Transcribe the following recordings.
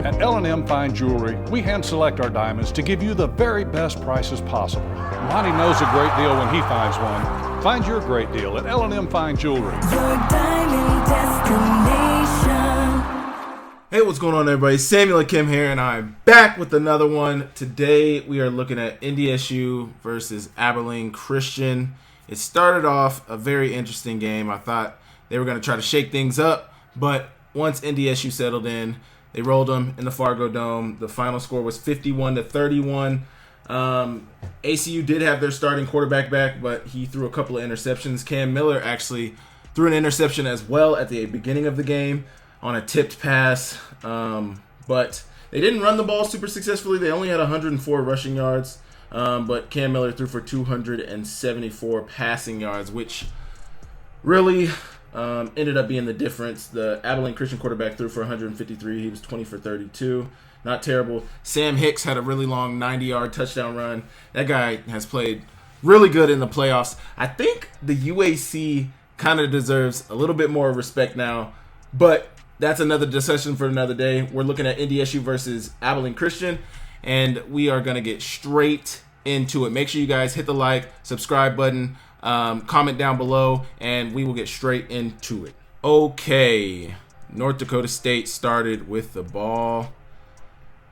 At L&M Fine Jewelry, we hand select our diamonds to give you the very best prices possible. Monty knows a great deal when he finds one. Find your great deal at L&M Fine Jewelry. Your diamond destination. Hey, what's going on, everybody? Samuel Akem here, and I'm back with another one. Today, we are looking at Ndsu versus Abilene Christian. It started off a very interesting game. I thought they were going to try to shake things up, but once Ndsu settled in, they rolled them in the Fargo Dome. The final score was 51-31. ACU did have their starting quarterback back, but he threw a couple of interceptions. Cam Miller actually threw an interception as well at the beginning of the game on a tipped pass. But they didn't run the ball super successfully. They only had 104 rushing yards, but Cam Miller threw for 274 passing yards, which really ended up being the difference. The Abilene Christian quarterback threw for 153. He was 20 for 32. Not terrible. Sam Hicks had a really long 90-yard touchdown run. That guy has played really good in the playoffs. I think the UAC kind of deserves a little bit more respect now, but that's another discussion for another day. We're looking at Ndsu versus Abilene Christian, and we are going to get straight into it. Make sure you guys hit the like, subscribe button, comment down below, and we will get straight into it. Okay, North Dakota State started with the ball.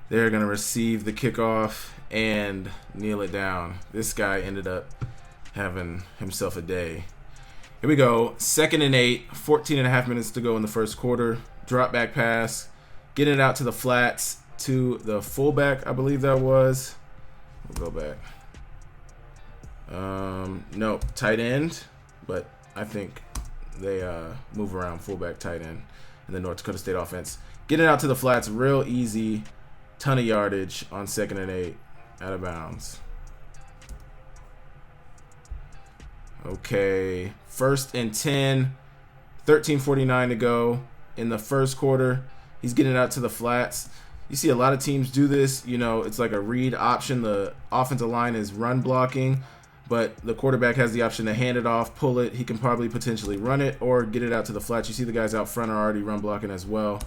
They're going to receive the kickoff and kneel it down. This guy ended up having himself a day. Here we go. 2nd and 8, 14 and a half minutes to go in the first quarter. Drop back pass. Getting it out to the flats to the fullback, I believe that was. We'll go back. No, tight end, but I think they move around fullback, tight end in the North Dakota State offense. Getting it out to the flats, real easy. Ton of yardage on 2nd and 8, out of bounds. Okay, 1st and 10, 13:49 to go in the first quarter. He's getting it out to the flats. You see a lot of teams do this. You know, it's like a read option. The offensive line is run blocking, but the quarterback has the option to hand it off, pull it. He can probably potentially run it or get it out to the flats. You see the guys out front are already run blocking as well.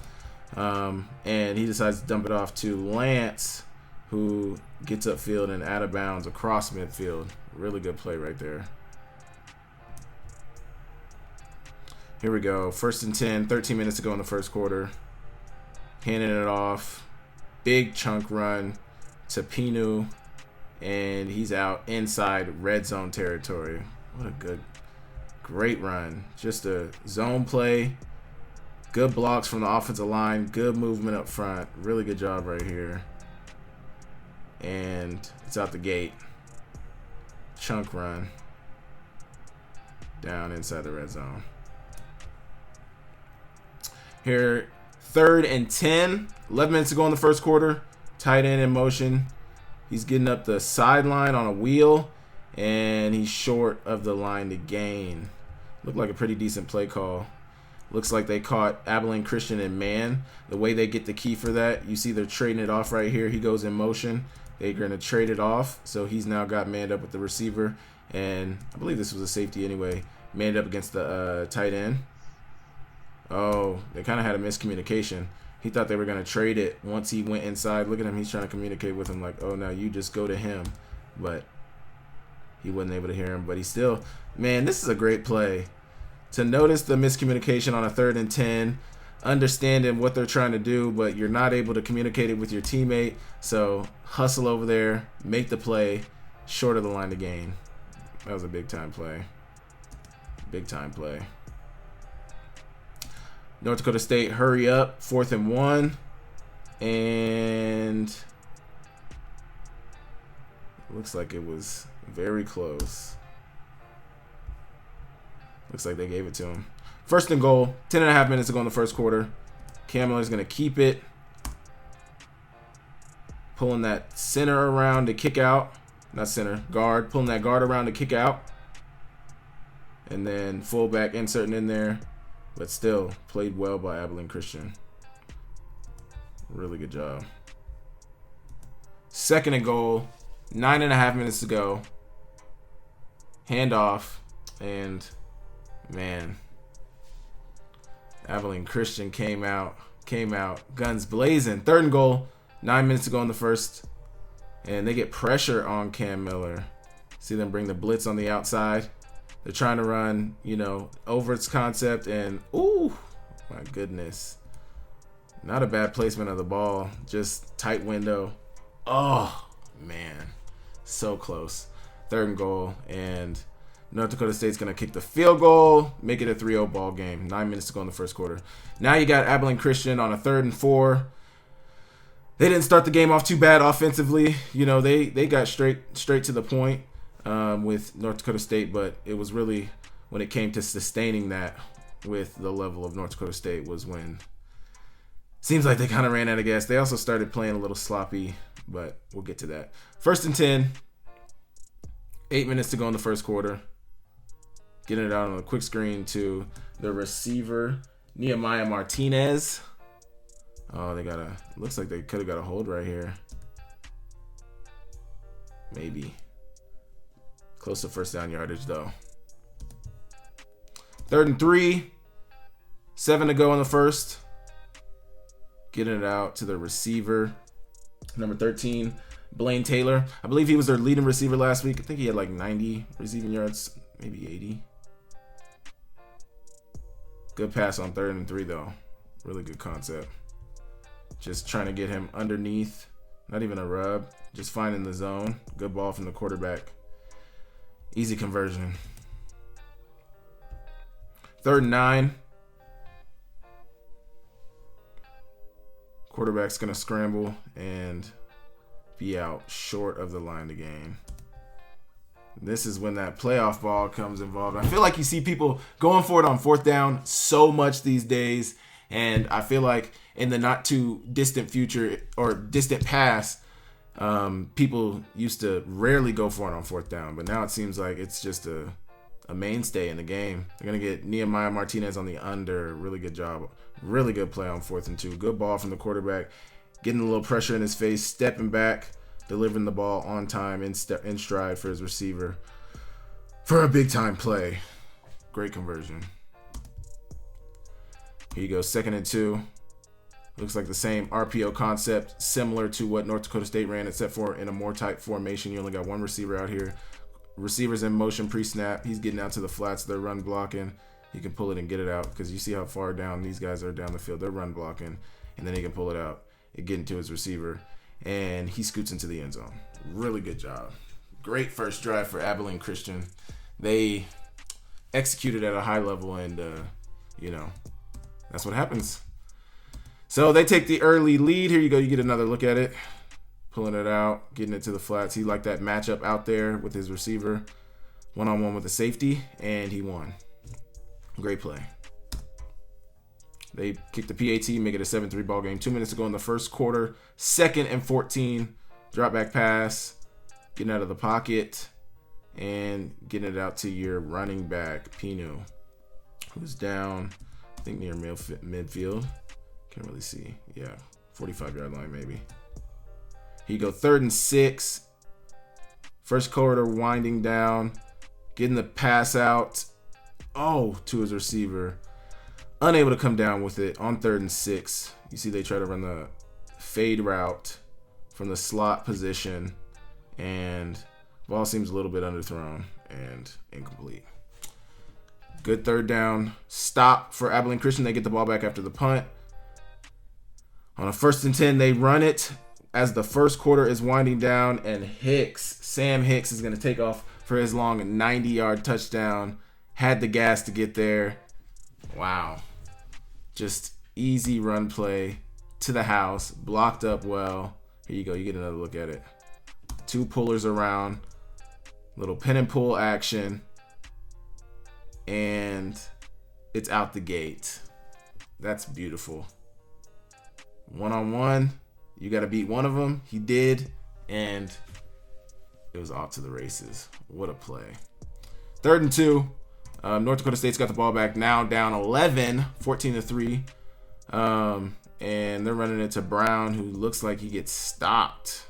And he decides to dump it off to Lance, who gets upfield and out of bounds across midfield. Really good play right there. Here we go. 1st and 10, 13 minutes to go in the first quarter. Handing it off. Big chunk run to Pinu. And he's out inside red zone territory. What a great run. Just a zone play. Good blocks from the offensive line. Good movement up front. Really good job right here. And it's out the gate. Chunk run. Down inside the red zone. Here, 3rd and 10. 11 minutes to go in the first quarter. Tight end in motion. He's getting up the sideline on a wheel. And he's short of the line to gain. Looked like a pretty decent play call. Looks like they caught Abilene Christian in man. The way they get the key for that, you see they're trading it off right here. He goes in motion. They're going to trade it off. So he's now got manned up with the receiver. And I believe this was a safety anyway. Manned up against the tight end. Oh, they kind of had a miscommunication. He thought they were going to trade it once he went inside. Look at him. He's trying to communicate with him like, oh, now you just go to him. But he wasn't able to hear him. But he still, man, this is a great play. To notice the miscommunication on a 3rd and 10, understanding what they're trying to do, but you're not able to communicate it with your teammate. So hustle over there, make the play, short of the line to gain. That was a big-time play. Big-time play. North Dakota State, hurry up, 4th and 1. And looks like it was very close. Looks like they gave it to him. 1st and goal. 10 and a half minutes to go in the first quarter. Cam Miller's going to keep it. Pulling that center around to kick out. Not center. Guard. Pulling that guard around to kick out. And then fullback inserting in there. But still played well by Abilene Christian. Really good job. 2nd and goal. 9 and a half minutes to go. Handoff. And man, Abilene Christian came out, came out guns blazing. 3rd and goal, 9 minutes to go in the first. And they get pressure on Cam Miller. See them bring the blitz on the outside. They're trying to run, over its concept. And, ooh, my goodness. Not a bad placement of the ball. Just tight window. Oh, man. So close. 3rd and goal. And North Dakota State's going to kick the field goal. Make it a 3-0 ball game. 9 minutes to go in the first quarter. Now you got Abilene Christian on a 3rd and 4. They didn't start the game off too bad offensively. They got straight to the point with North Dakota State, but it was really when it came to sustaining that with the level of North Dakota State was when seems like they kind of ran out of gas. They also started playing a little sloppy, but we'll get to that. 1st and 10, 8 minutes to go in the first quarter. Getting it out on a quick screen to the receiver, Nehemiah Martinez. Oh, looks like they could have got a hold right here. Maybe. Close to first down yardage, though. 3rd and 3. 7 to go in the first. Getting it out to the receiver, number 13, Blaine Taylor. I believe he was their leading receiver last week. I think he had like 90 receiving yards, maybe 80. Good pass on 3rd and 3, though. Really good concept. Just trying to get him underneath. Not even a rub. Just finding the zone. Good ball from the quarterback. Easy conversion. 3rd and 9. Quarterback's going to scramble and be out short of the line to gain. This is when that playoff ball comes involved. I feel like you see people going for it on 4th down so much these days. And I feel like in the not too distant future or distant past, people used to rarely go for it on 4th down. But now it seems like it's just a mainstay in the game. They're going to get Nehemiah Martinez on the under. Really good job. Really good play on 4th and 2. Good ball from the quarterback. Getting a little pressure in his face. Stepping back. Delivering the ball on time in stride for his receiver. For a big time play. Great conversion. Here you go, 2nd and 2. Looks like the same RPO concept, similar to what North Dakota State ran, except for in a more tight formation. You only got one receiver out here. Receiver's in motion pre-snap. He's getting out to the flats. They're run blocking. He can pull it and get it out because you see how far down these guys are down the field. They're run blocking, and then he can pull it out and get into his receiver, and he scoots into the end zone. Really good job. Great first drive for Abilene Christian. They executed at a high level, and, that's what happens. So they take the early lead. Here you go. You get another look at it. Pulling it out, getting it to the flats. He liked that matchup out there with his receiver. One-on-one with the safety, and he won. Great play. They kick the PAT, make it a 7-3 ball game. 2 minutes to go in the first quarter. 2nd and 14. Drop back pass. Getting out of the pocket. And getting it out to your running back, Pino, who's down, I think near midfield. Can't really see. Yeah, 45-yard line maybe. Here you go, 3rd and 6. First quarter winding down. Getting the pass out. To his receiver. Unable to come down with it on 3rd and 6. You see they try to run the fade route from the slot position. And ball seems a little bit underthrown and incomplete. Good 3rd down. Stop for Abilene Christian. They get the ball back after the punt. On a 1st and 10, they run it as the first quarter is winding down. And Sam Hicks is going to take off for his long 90-yard touchdown. Had the gas to get there. Wow. Just easy run play to the house. Blocked up well. Here you go. You get another look at it. 2 pullers around. Little pin and pull action. And it's out the gate. That's beautiful. One-on-one. You got to beat one of them. He did. And it was off to the races. What a play. 3rd and 2. North Dakota State's got the ball back now, down 11, 14-3. And they're running it to Brown, who looks like he gets stopped.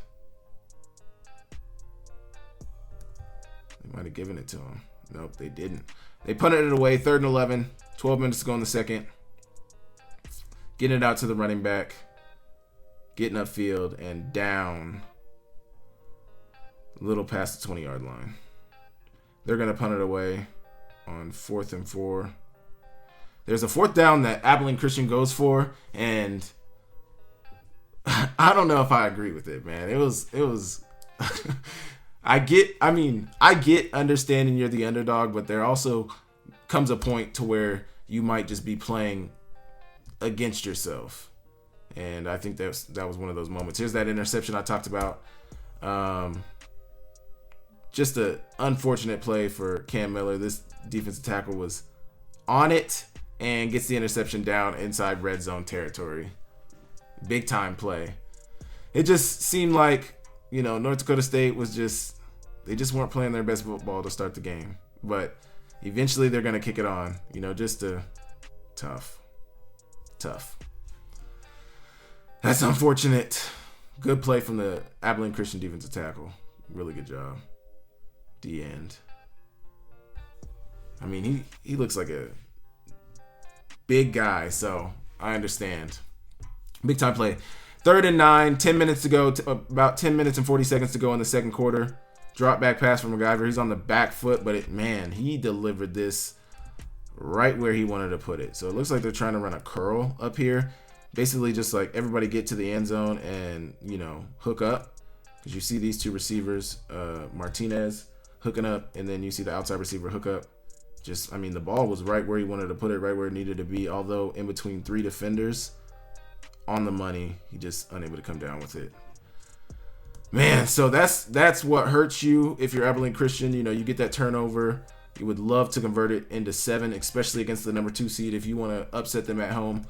They might have given it to him. Nope, they didn't. They punted it away, 3rd and 11, 12 minutes to go in the second. getting it out to the running back, getting upfield, and down a little past the 20-yard line. They're going to punt it away on 4th and 4. There's a 4th down that Abilene Christian goes for, and I don't know if I agree with it, man. It was I get understanding you're the underdog, but there also comes a point to where you might just be playing against yourself. And I think that was one of those moments. Here's that interception I talked about. Just an unfortunate play for Cam Miller. This defensive tackle was on it and gets the interception down inside red zone territory. Big time play. It just seemed like, North Dakota State they just weren't playing their best football to start the game. But eventually they're going to kick it on. Just tough. That's unfortunate. Good play from the Abilene Christian defensive tackle. Really good job. The end. I mean, he looks like a big guy, so I understand. Big time play. 3rd and 9, 10 minutes to go, about 10 minutes and 40 seconds to go in the second quarter. Drop back pass from MacGyver. He's on the back foot, but he delivered this right where he wanted to put it. So it looks like they're trying to run a curl up here. Basically just like everybody get to the end zone and, hook up. Because you see these two receivers, Martinez hooking up, and then you see the outside receiver hook up. The ball was right where he wanted to put it, right where it needed to be. Although in between 3 defenders, on the money, he just unable to come down with it. Man, so that's what hurts you if you're Abilene Christian. You get that turnover. You would love to convert it into 7, especially against the number 2 seed. If you want to upset them at home,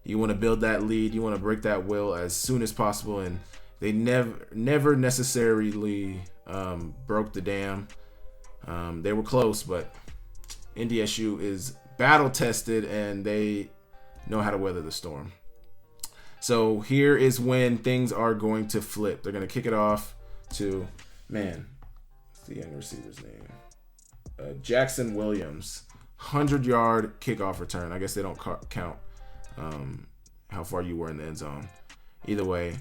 you want to build that lead. You want to break that will as soon as possible. And they never necessarily broke the dam. They were close, but NDSU is battle tested and they know how to weather the storm. So here is when things are going to flip. They're going to kick it off to, what's the young receiver's name? Jackson Williams. 100-yard kickoff return. I guess they don't count how far you were in the end zone. Either way,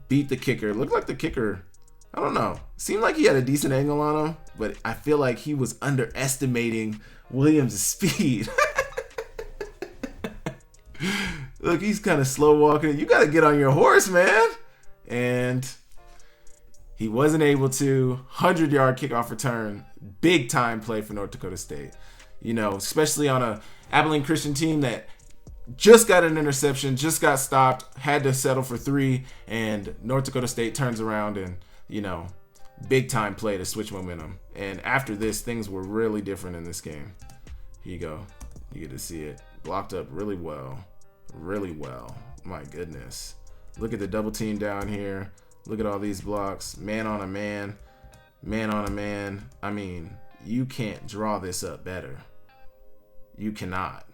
beat the kicker. Looked like the kicker, I don't know, seemed like he had a decent angle on him, but I feel like he was underestimating Williams' speed. Look, he's kind of slow walking. You got to get on your horse, man. And he wasn't able to. 100-yard kickoff return. Big time play for North Dakota State. Especially on a Abilene Christian team that just got an interception, just got stopped, had to settle for 3, and North Dakota State turns around and, big time play to switch momentum. And after this, things were really different in this game. Here you go. You get to see it. Blocked up really well. Really well. My goodness. Look at the double team down here. Look at all these blocks. Man on a man. Man on a man. I mean, you can't draw this up better. You cannot.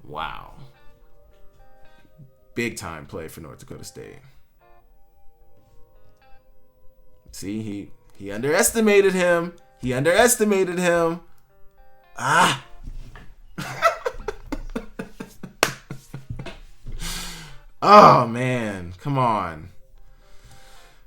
Wow. Big time play for North Dakota State. See, he underestimated him. Ah. Oh, man. Come on.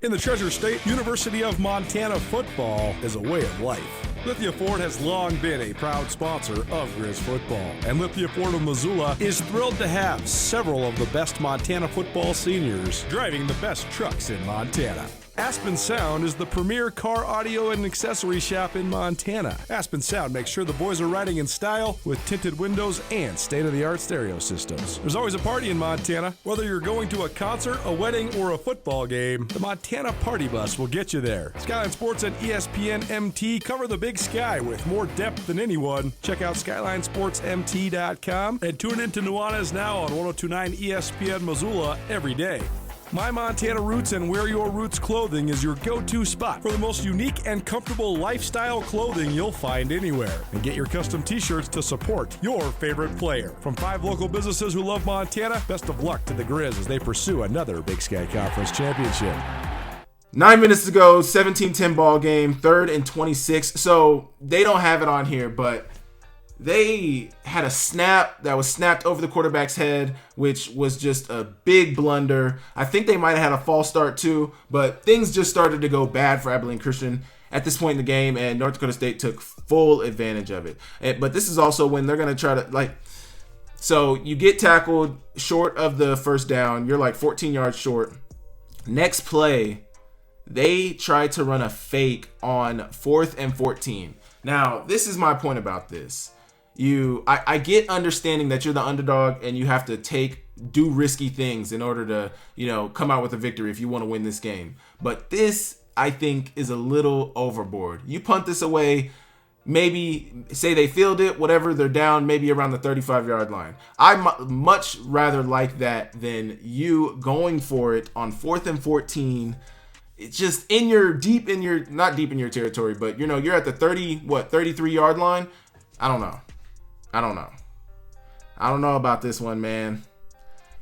In the Treasure State, University of Montana football is a way of life. Lithia Ford has long been a proud sponsor of Grizz football, and Lithia Ford of Missoula is thrilled to have several of the best Montana football seniors driving the best trucks in Montana. Aspen Sound is the premier car audio and accessory shop in Montana. Aspen Sound makes sure the boys are riding in style with tinted windows and state-of-the-art stereo systems. There's always a party in Montana. Whether you're going to a concert, a wedding, or a football game, the Montana Party Bus will get you there. Skyline Sports and ESPN MT cover the Big Sky with more depth than anyone. Check out SkylineSportsMT.com and tune in to Nuanez Now on 1029 ESPN Missoula every day. My Montana Roots and Wear Your Roots clothing is your go-to spot for the most unique and comfortable lifestyle clothing you'll find anywhere. And get your custom t-shirts to support your favorite player. From 5 local businesses who love Montana, best of luck to the Grizz as they pursue another Big Sky Conference championship. 9 minutes to go, 17-10 ball game, 3rd and 26. So they don't have it on here, but they had a snap that was snapped over the quarterback's head, which was just a big blunder. I think they might have had a false start too, but things just started to go bad for Abilene Christian at this point in the game, and North Dakota State took full advantage of it. But this is also when they're going to try to, so you get tackled short of the first down. You're like 14 yards short. Next play, they tried to run a fake on 4th and 14. Now, this is my point about this. I get understanding that you're the underdog and you have to do risky things in order to, come out with a victory if you want to win this game. But this, I think, is a little overboard. You punt this away, maybe say they field it, whatever, they're down maybe around the 35-yard line. I much rather like that than you going for it on 4th and 14. It's just not deep in your territory, but you're at the 33-yard line. I don't know about this one, man.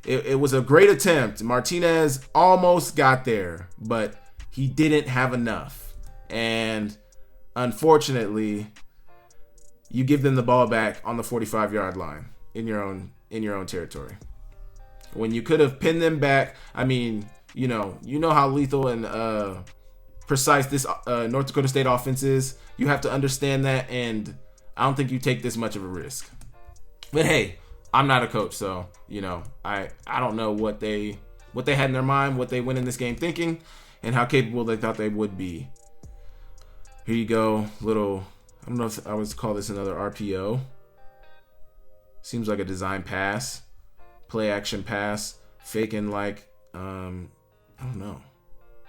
It was a great attempt. Martinez almost got there, but he didn't have enough. And unfortunately, you give them the ball back on the 45-yard line in your own territory. When you could have pinned them back, I mean, you know how lethal and precise this North Dakota State offense is. You have to understand that, and I don't think you take this much of a risk. But hey, I'm not a coach, so I don't know what they had in their mind, what they went in this game thinking, and how capable they thought they would be. Here you go, I don't know if I would call this another RPO. Seems like a design pass, play action pass, faking I don't know.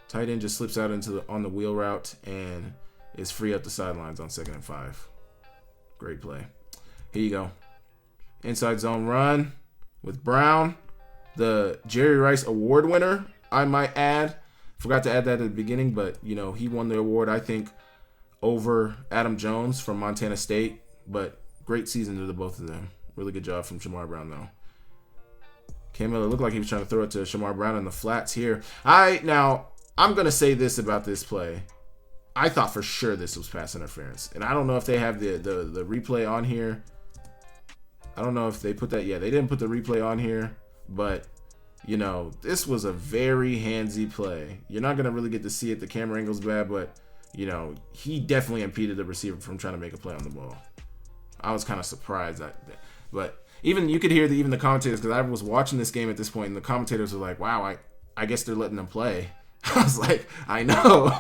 Tight end just slips out on the wheel route and is free up the sidelines on 2nd and 5. Great play. Here you go. Inside zone run with Brown, the Jerry Rice Award winner, I might add. Forgot to add that at the beginning, but he won the award, I think, over Adam Jones from Montana State. But great season to the both of them. Really good job from Shamar Brown, though. Cam Miller looked like he was trying to throw it to Shamar Brown in the flats here. Now, I'm going to say this about this play. I thought for sure this was pass interference. And I don't know if they have the replay on here. I don't know if they put that. Yeah, they didn't put the replay on here. But, this was a very handsy play. You're not going to really get to see it. The camera angle's bad, but, he definitely impeded the receiver from trying to make a play on the ball. I was kind of surprised. But even you could hear even the commentators, because I was watching this game at this point, and the commentators were like, wow, I guess they're letting them play. I was like, I know.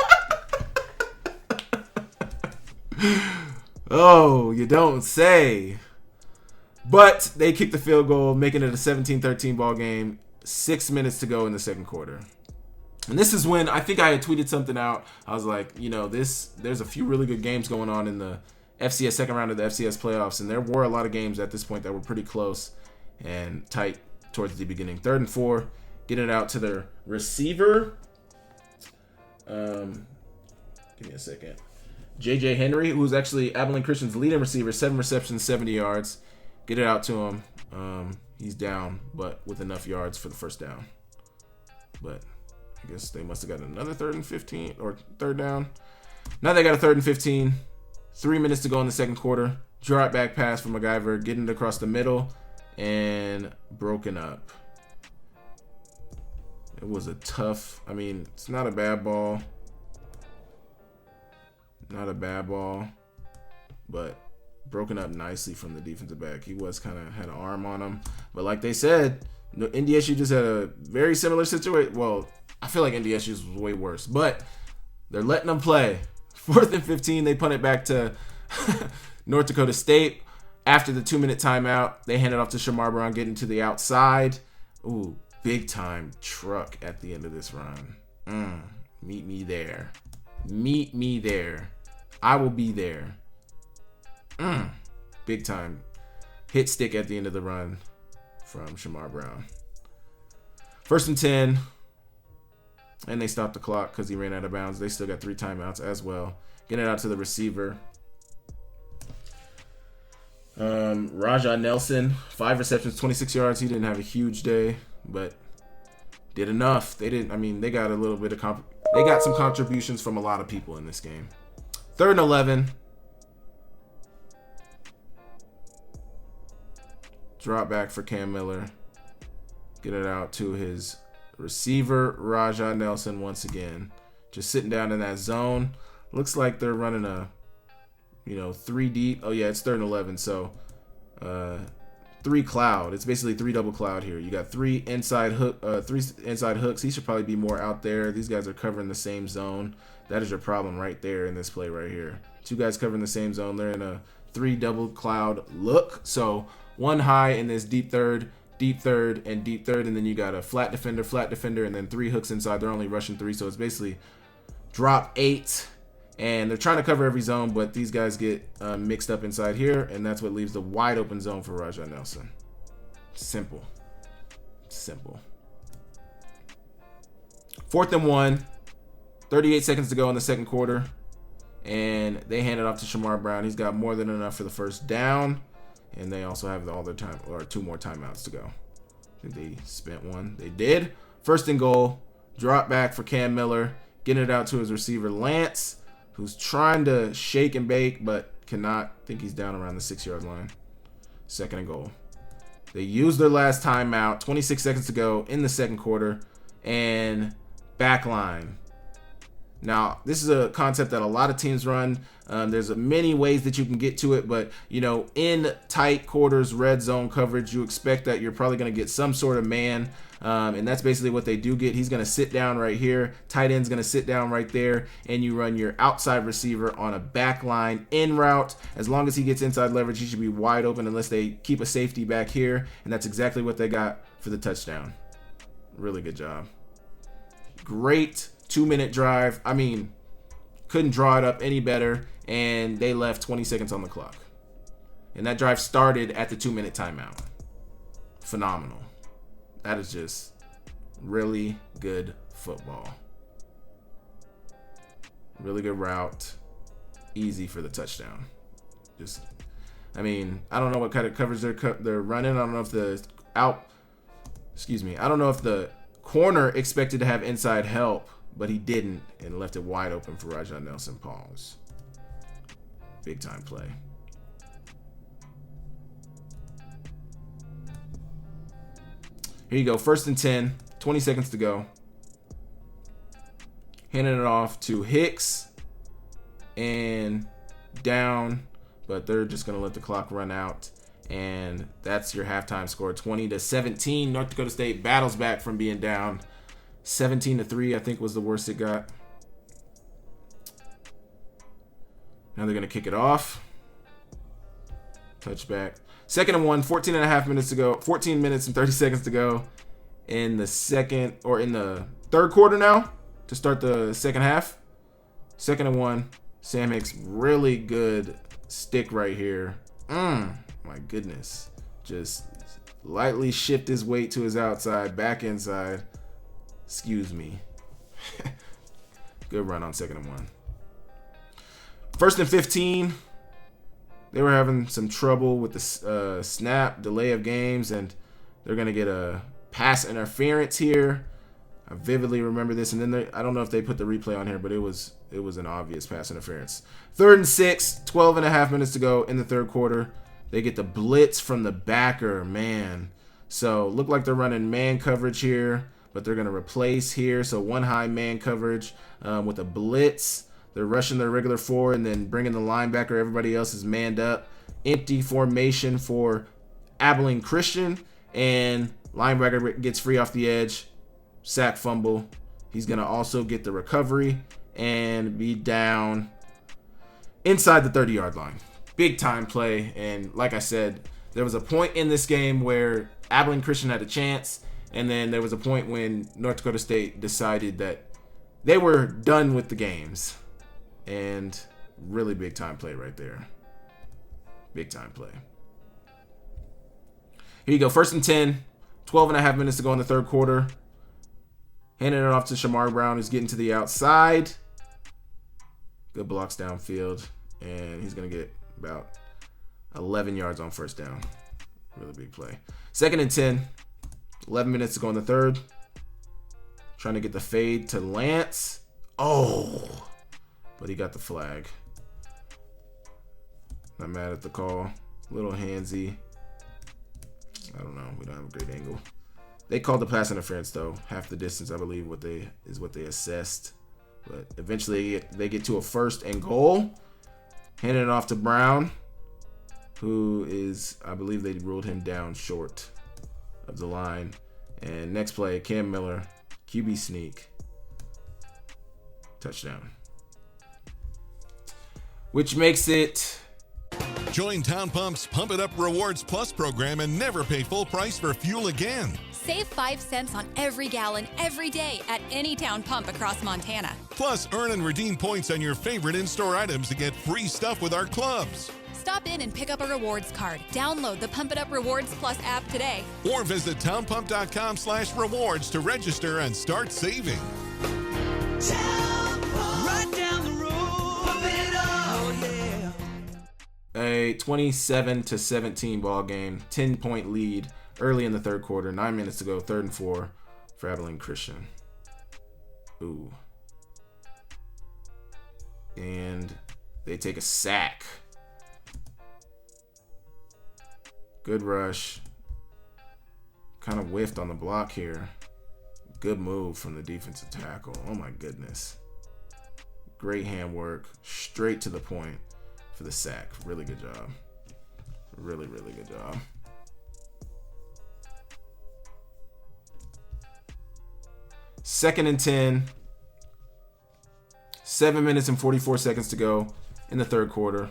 Oh, you don't say. But they kicked the field goal, making it a 17-13 ball game. 6 minutes to go in the second quarter. And this is when I think I had tweeted something out. I was like, there's a few really good games going on in the FCS second round of the FCS playoffs, and there were a lot of games at this point that were pretty close and tight towards the beginning. 3rd and 4, getting it out to their receiver. Give me a second. JJ Henry, who's actually Abilene Christian's leading receiver, 7 receptions, 70 yards. Get it out to him. He's down, but with enough yards for the first down. But I guess they must have got another 3rd and 15 or 3rd down. Now they got a 3rd and 15. 3 minutes to go in the second quarter. Drop back pass from MacGyver, getting it across the middle and broken up. It was a tough, it's not a bad ball. Not a bad ball, but broken up nicely from the defensive back. He was kind of had an arm on him. But like they said, NDSU just had a very similar situation. Well, I feel like NDSU's was way worse, but they're letting them play. 4th and 15, they punt it back to North Dakota State. After the 2-minute timeout, they hand it off to Shamar Brown, getting to the outside. Ooh, big time truck at the end of this run. Meet me there. Meet me there. I will be there. Big time hit stick at the end of the run from Shamar Brown. 1st and 10. And they stopped the clock because he ran out of bounds. They still got 3 timeouts as well. Getting it out to the receiver. Rajah Nelson, 5 receptions, 26 yards. He didn't have a huge day, but did enough. They got a little bit of they got some contributions from a lot of people in this game. 3rd and 11. Drop back for Cam Miller. Get it out to his receiver, Rajah Nelson, once again. Just sitting down in that zone. Looks like they're running a, 3 deep. Oh, yeah, it's 3rd and 11. So, 3 cloud. It's basically 3 double cloud here. You got 3 inside hooks. He should probably be more out there. These guys are covering the same zone. That is your problem right there in this play right here. 2 guys covering the same zone. They're in a 3 double cloud look. So, 1 high in this deep third, and deep third, and then you got a flat defender, and then 3 hooks inside. They're only rushing 3, so it's basically drop 8, and they're trying to cover every zone, but these guys get mixed up inside here, and that's what leaves the wide open zone for Rajah Nelson. Simple. 4th and 1, 38 seconds to go in the second quarter, and they hand it off to Shamar Brown. He's got more than enough for the first down. And they also have all their time, or 2 more timeouts to go. I think they spent 1. They did. 1st and goal. Drop back for Cam Miller. Getting it out to his receiver, Lance, who's trying to shake and bake, but cannot. I think he's down around the 6-yard line. 2nd and goal. They used their last timeout. 26 seconds to go in the second quarter. And back line. Now, this is a concept that a lot of teams run. There's many ways that you can get to it, but, in tight quarters, red zone coverage, you expect that you're probably going to get some sort of man, and that's basically what they do get. He's going to sit down right here. Tight end's going to sit down right there, and you run your outside receiver on a back line in route. As long as he gets inside leverage, he should be wide open unless they keep a safety back here, and that's exactly what they got for the touchdown. Really good job. Great 2-minute drive. I mean, couldn't draw it up any better, and they left 20 seconds on the clock. And that drive started at the 2-minute timeout. Phenomenal. That is just really good football. Really good route. Easy for the touchdown. I don't know what kind of coverage they're running. I don't know if I don't know if the corner expected to have inside help, but he didn't, and left it wide open for Rajah Nelson. Pause. Big time play. Here you go. 1st and 10. 20 seconds to go. Handing it off to Hicks. And down. But they're just going to let the clock run out. And that's your halftime score. 20-17. North Dakota State battles back from being down. 17-3, I think, was the worst it got. Now they're going to kick it off. Touchback. 2nd and 1, 14 and a half minutes to go. 14 minutes and 30 seconds to go in the third quarter now to start the second half. 2nd and 1. Sam Hicks, really good stick right here. My goodness. Just lightly shift his weight to his outside, back inside. Excuse me. Good run on 2nd and 1. 1st and 15. They were having some trouble with the snap, delay of games, and they're going to get a pass interference here. I vividly remember this, and then I don't know if they put the replay on here, but it was an obvious pass interference. 3rd and 6, 12 and a half minutes to go in the third quarter. They get the blitz from the backer, man. So look like they're running man coverage here, but they're going to replace here. So 1 high man coverage with a blitz. They're rushing their regular 4 and then bringing the linebacker. Everybody else is manned up. Empty formation for Abilene Christian, and linebacker gets free off the edge. Sack fumble. He's going to also get the recovery and be down inside the 30-yard line. Big time play. And like I said, there was a point in this game where Abilene Christian had a chance, and then there was a point when North Dakota State decided that they were done with the games. And really big time play right there. Big time play. Here you go. 1st and 10. 12 and a half minutes to go in the third quarter. Handing it off to Shamar Brown, who's getting to the outside. Good blocks downfield. And he's going to get about 11 yards on first down. Really big play. 2nd and 10. 11 minutes to go in the third. Trying to get the fade to Lance. Oh! But he got the flag. Not mad at the call. Little handsy. I don't know. We don't have a great angle. They called the pass interference though. Half the distance, I believe, what they assessed. But eventually they get to a 1st and goal. Handing it off to Brown, who is, I believe they ruled him down short of the line. And next play, Cam Miller, QB sneak, touchdown. Which makes it... Join Town Pump's Pump It Up Rewards Plus program and never pay full price for fuel again. Save 5 cents on every gallon every day at any Town Pump across Montana. Plus, earn and redeem points on your favorite in-store items to get free stuff with our clubs. Stop in and pick up a rewards card. Download the Pump It Up Rewards Plus app today. Or visit townpump.com/rewards to register and start saving. Right down the road. Pump it up. Oh, yeah. A 27-17 ball game, 10-point lead early in the 3rd quarter, 9 minutes to go, 3rd and 4 for Abilene Christian. Ooh. And they take a sack. Good rush. Kind of whiffed on the block here. Good move from the defensive tackle. Oh my goodness. Great handwork. Straight to the point for the sack. Really good job. Really, really good job. Second and 10. 7 minutes and 44 seconds to go in the 3rd quarter.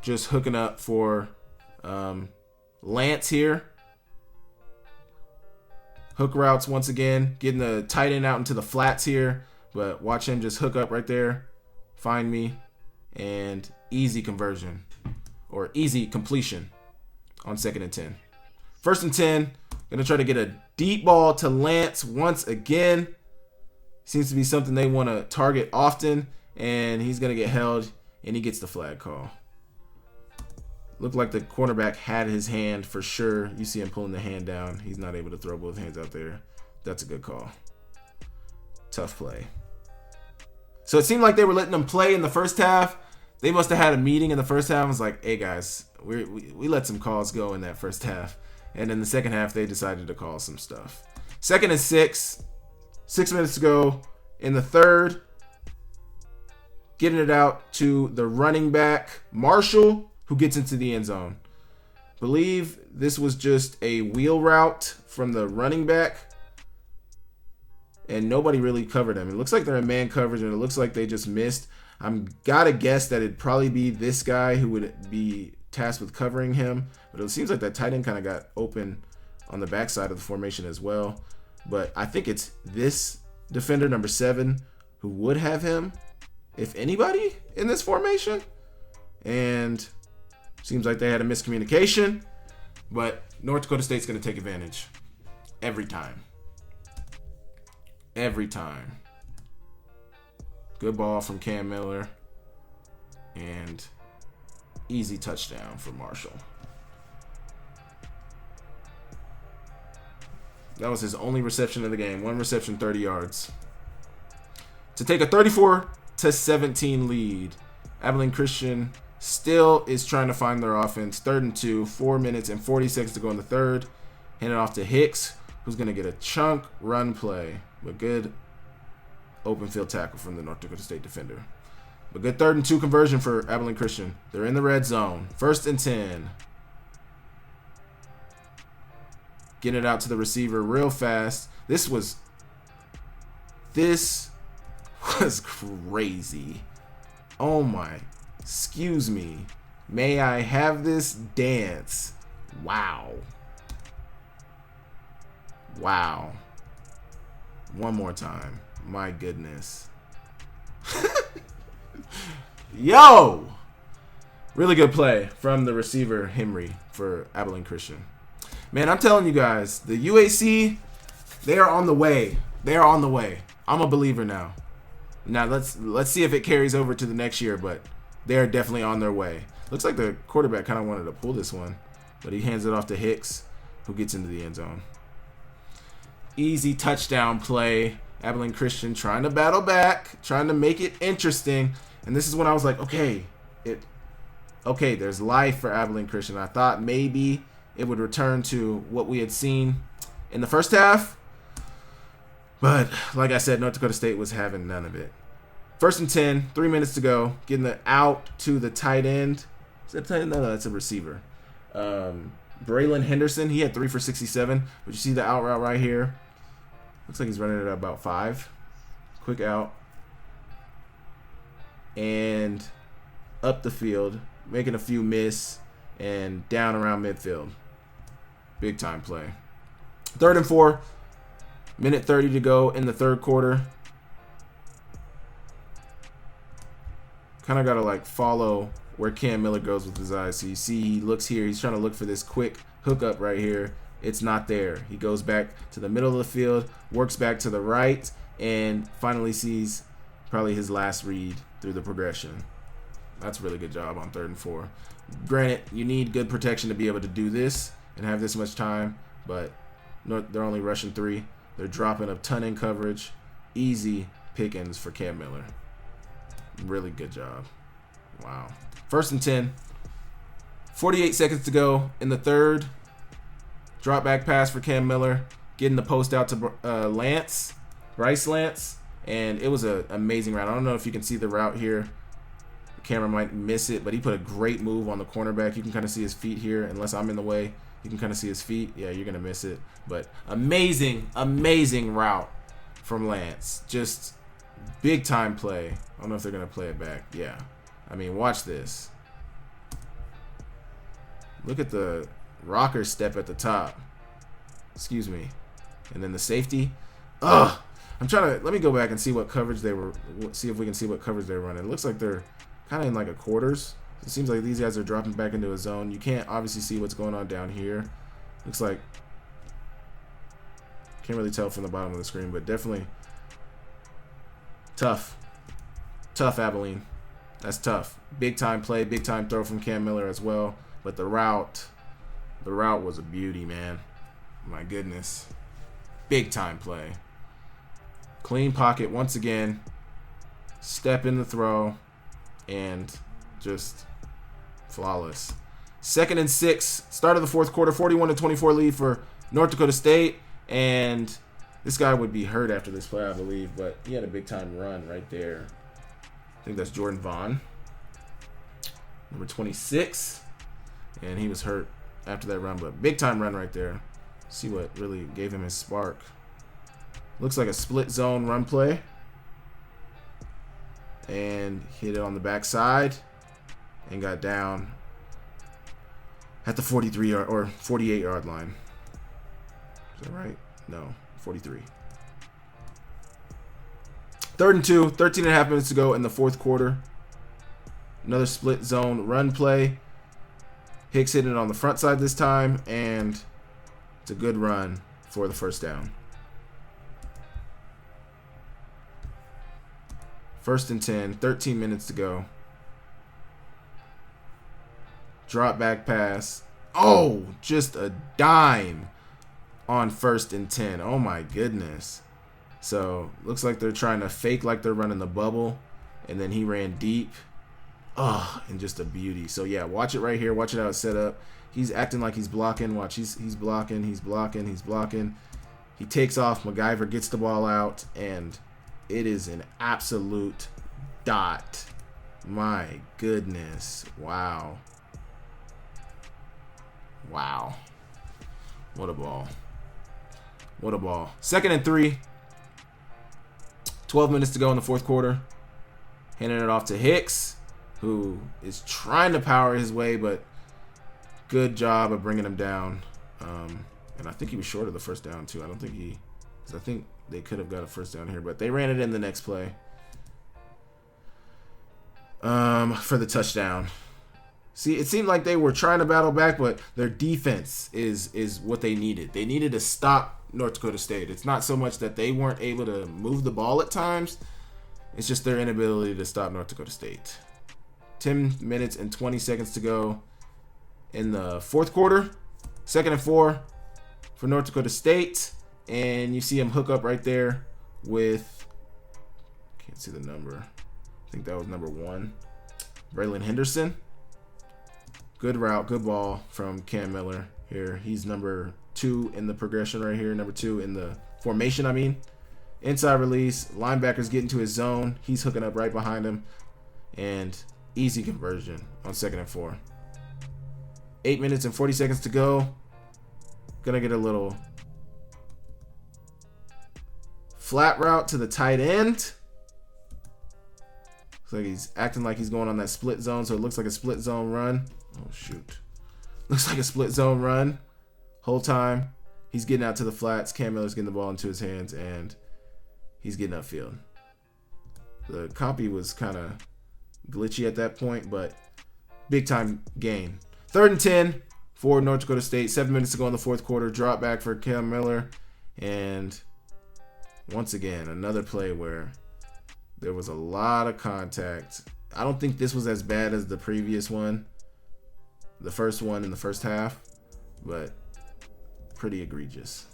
Just hooking up for Lance here. Hook routes once again. Getting the tight end out into the flats here. But watch him just hook up right there. Find me. And easy conversion. Or easy completion on 2nd and 10. 1st and 10. Going to try to get a deep ball to Lance once again. Seems to be something they want to target often. And he's going to get held. And he gets the flag call. Looked like the cornerback had his hand for sure. You see him pulling the hand down. He's not able to throw both hands out there. That's a good call. Tough play. So it seemed like they were letting them play in the first half. They must have had a meeting in the first half. It was like, hey guys, we let some calls go in that first half. And in the second half, they decided to call some stuff. 2nd and 6. 6 minutes to go in the 3rd. Getting it out to the running back, Marshall, who gets into the end zone. Believe this was just a wheel route from the running back. And nobody really covered him. It looks like they're in man coverage, and it looks like they just missed. I'm gotta guess that it'd probably be this guy who would be tasked with covering him. But it seems like that tight end kind of got open on the backside of the formation as well. But I think it's this defender, number 7, who would have him, if anybody, in this formation. And seems like they had a miscommunication. But North Dakota State's going to take advantage. Every time. Every time. Good ball from Cam Miller. And easy touchdown for Marshall. That was his only reception of the game. 1 reception, 30 yards. To take a 34-17 lead. Abilene Christian still is trying to find their offense. 3rd and 2, 4 minutes and 40 seconds to go in the 3rd. Hand it off to Hicks, who's going to get a chunk run play. But good open field tackle from the North Dakota State defender. But good 3rd and 2 conversion for Abilene Christian. They're in the red zone. 1st and 10. Getting it out to the receiver real fast. This was crazy. Oh my. Excuse me. May I have this dance? Wow. Wow. One more time. My goodness. Yo! Really good play from the receiver, Henry, for Abilene Christian. Man, I'm telling you guys, the UAC, they are on the way. They are on the way. I'm a believer now. Now, let's see if it carries over to the next year, but they're definitely on their way. Looks like the quarterback kind of wanted to pull this one, but he hands it off to Hicks, who gets into the end zone. Easy touchdown play. Abilene Christian trying to battle back, trying to make it interesting. And this is when I was like, okay, Okay, there's life for Abilene Christian. I thought maybe it would return to what we had seen in the first half. But like I said, North Dakota State was having none of it. 1st and 10, 3 minutes to go. Getting the out to the tight end. Is that tight end? No, that's a receiver. Braylon Henderson, he had 3 for 67. But you see the out route right here. Looks like he's running it at about 5. Quick out. And up the field. Making a few miss. And down around midfield. Big time play. 3rd and 4. Minute 30 to go in the third quarter. Kind of got to like follow where Cam Miller goes with his eyes. So you see he looks here. He's trying to look for this quick hookup right here. It's not there. He goes back to the middle of the field, works back to the right, and finally sees probably his last read through the progression. That's a really good job on 3rd and 4. Granted, you need good protection to be able to do this and have this much time, but they're only rushing 3. They're dropping a ton in coverage. Easy pickings for Cam Miller. Really good job. Wow. 1st and 10. 48 seconds to go in the third. Drop back pass for Cam Miller. Getting the post out to Bryce Lance. And it was an amazing route. I don't know if you can see the route here. The camera might miss it, but he put a great move on the cornerback. You can kind of see his feet here, unless I'm in the way. You can kind of see his feet. Yeah, you're going to miss it. But amazing, amazing route from Lance. Just big time play. I don't know if they're going to play it back. Yeah. I mean, watch this. Look at the rocker step at the top. Excuse me. And then the safety. Ugh. I'm trying to, let me go back and see what coverage they were, see if we can see what coverage they're running. It looks like they're kind of in like a quarters. It seems like these guys are dropping back into a zone. You can't obviously see what's going on down here. Looks like, can't really tell from the bottom of the screen, but definitely tough. Tough Abilene. That's tough. Big time play, big time throw from Cam Miller as well. But the route was a beauty, man. My goodness. Big time play. Clean pocket once again. Step in the throw. And just flawless. 2nd and 6. Start of the fourth quarter. 41-24 lead for North Dakota State. And this guy would be hurt after this play, I believe. But he had a big time run right there. I think that's Jordan Vaughn. Number 26. And he was hurt after that run. But big time run right there. See what really gave him his spark. Looks like a split zone run play. And hit it on the backside. And got down at the 43 yard or 48 yard line. Is that right? No, 43. 3rd and 2, 13 and a half minutes to go in the fourth quarter. Another split zone run play. Hicks hit it on the front side this time, and it's a good run for the first down. 1st and 10, 13 minutes to go. Drop back pass. Oh, just a dime on 1st and 10. Oh my goodness. So looks like they're trying to fake like they're running the bubble, and then he ran deep. Oh, and just a beauty. So yeah, watch it right here. Watch it how it's set up. He's acting like he's blocking. Watch, he's blocking, he's blocking, he's blocking. He takes off. MacGyver gets the ball out, and it is an absolute dot. My goodness. Wow. Wow. What a ball. What a ball. 2nd and 3. 12 minutes to go in the fourth quarter. Handing it off to Hicks, who is trying to power his way, but good job of bringing him down. And I think he was short of the first down, too. I think they could have got a first down here, but they ran it in the next play for the touchdown. See, it seemed like they were trying to battle back, but their defense is what they needed. They needed to stop North Dakota State. It's not so much that they weren't able to move the ball at times. It's just their inability to stop North Dakota State. 10 minutes and 20 seconds to go in the fourth quarter. 2nd and 4 for North Dakota State. And you see him hook up right there with, can't see the number. I think that was number 1. Braylon Henderson. Good route, good ball from Cam Miller here. He's number 2 in the progression right here. Number 2 in the formation, I mean. Inside release. Linebackers get into his zone. He's hooking up right behind him. And easy conversion on 2nd and 4. 8 minutes and 40 seconds to go. Gonna get a little flat route to the tight end. Looks like he's acting like he's going on that split zone, so it looks like a split zone run. Oh, shoot. Looks like a split zone run. Whole time, he's getting out to the flats. Cam Miller's getting the ball into his hands, and he's getting upfield. The copy was kind of glitchy at that point, but big time gain. 3rd and 10 for North Dakota State. 7 minutes to go in the 4th quarter. Drop back for Cam Miller. And once again, another play where there was a lot of contact. I don't think this was as bad as the previous one. The first one in the first half. But pretty egregious.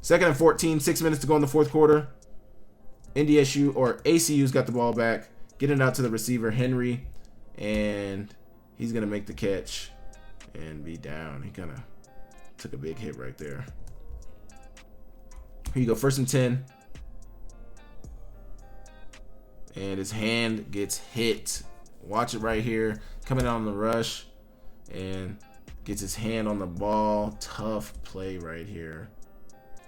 2nd and 14. 6 minutes to go in the 4th quarter. NDSU or ACU's got the ball back. Getting out to the receiver, Henry. And he's going to make the catch and be down. He kind of took a big hit right there. Here you go. 1st and 10. And his hand gets hit. Watch it right here. Coming out on the rush. And gets his hand on the ball. Tough play right here.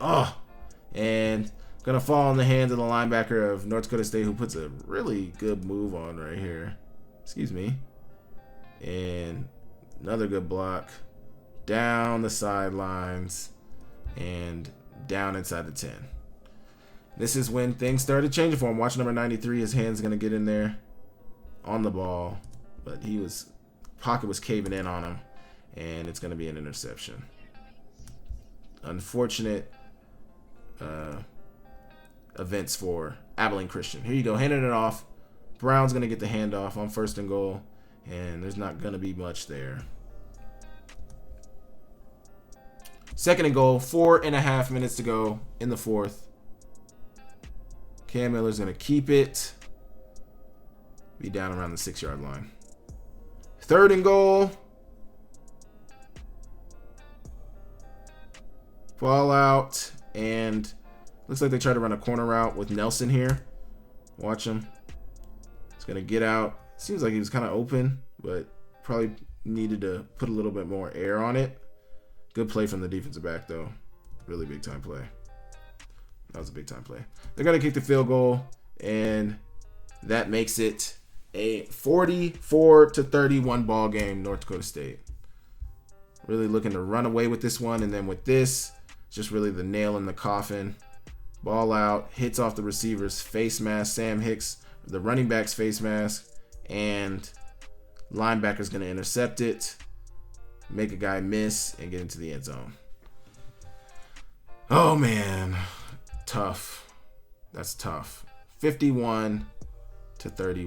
Oh. And going to fall in the hands of the linebacker of North Dakota State, who puts a really good move on right here. Excuse me. And another good block. Down the sidelines. And down inside the 10. This is when things started changing for him. Watch number 93. His hand's going to get in there on the ball. But pocket was caving in on him. And it's going to be an interception. Unfortunate events for Abilene Christian. Here you go. Handing it off. Brown's going to get the handoff on 1st and goal. And there's not going to be much there. 2nd and goal. 4.5 minutes to go in the 4th. Cam Miller's going to keep it. Be down around the 6-yard line. 3rd and goal. Ball out. And looks like they tried to run a corner route with Nelson here. Watch him. He's going to get out. Seems like he was kind of open, but probably needed to put a little bit more air on it. Good play from the defensive back, though. Really big time play. That was a big time play. They're going to kick the field goal, and that makes it a 44-31 ball game, North Dakota State. Really looking to run away with this one, and then with this, just really the nail in the coffin. Ball out, hits off the receiver's face mask, Sam Hicks, the running back's face mask, and linebacker's going to intercept it, make a guy miss, and get into the end zone. Oh, man. Tough. That's tough. 51-31,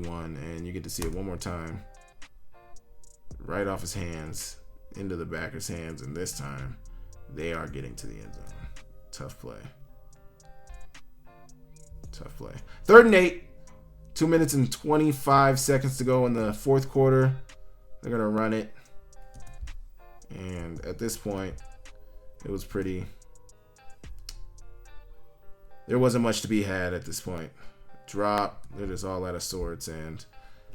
and you get to see it one more time. Right off his hands, into the backer's hands, and this time, they are getting to the end zone. Tough play. Tough play. 3rd and 8. 2 minutes and 25 seconds to go in the 4th quarter. They're going to run it. And at this point, it was pretty... There wasn't much to be had at this point. Drop. They're just all out of sorts. And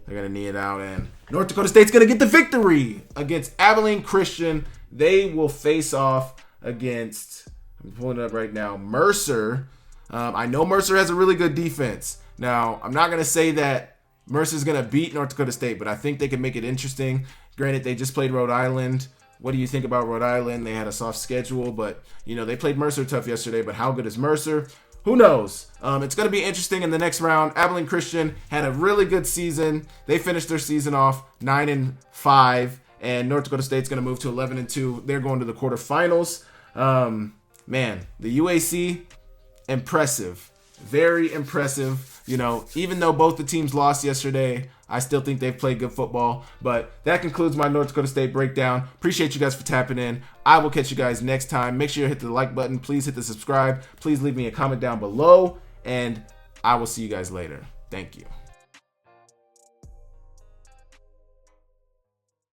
they're going to knee it out. And North Dakota State's going to get the victory against Abilene Christian. They will face off against... I'm pulling it up right now. Mercer. I know Mercer has a really good defense. Now, I'm not going to say that Mercer's going to beat North Dakota State, but I think they can make it interesting. Granted, they just played Rhode Island. What do you think about Rhode Island? They had a soft schedule, but, they played Mercer tough yesterday. But how good is Mercer? Who knows? It's going to be interesting in the next round. Abilene Christian had a really good season. They finished their season off 9-5, and North Dakota State's going to move to 11-2. They're going to the quarterfinals. Man, the UAC, impressive. Very impressive. Even though both the teams lost yesterday, I still think they've played good football. But that concludes my North Dakota State breakdown. Appreciate you guys for tapping in. I will catch you guys next time. Make sure you hit the like button. Please hit the subscribe. Please leave me a comment down below. And I will see you guys later. Thank you.